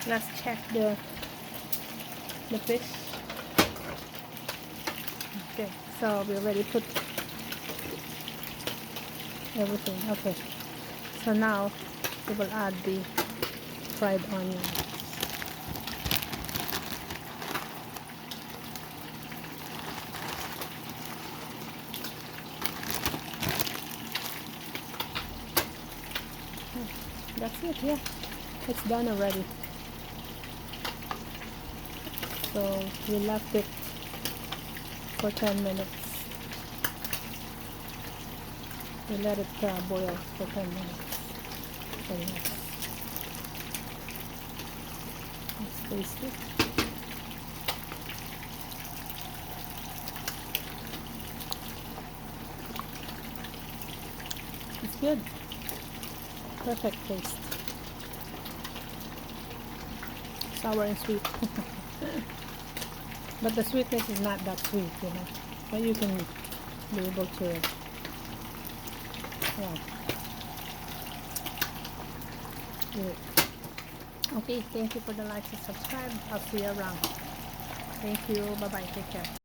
Let's check the fish. Okay, so we already put everything. Okay, so now we will add the fried onion. That's it, yeah. It's done already. So we left it for 10 minutes. We let it boil for 10 minutes. So let's taste it. It's good. Perfect taste. Sour and sweet. But the sweetness is not that sweet, you know. But you can be able to, yeah. Do it. Okay, thank you for the likes and subscribe. I'll see you around. Thank you. Bye bye. Take care.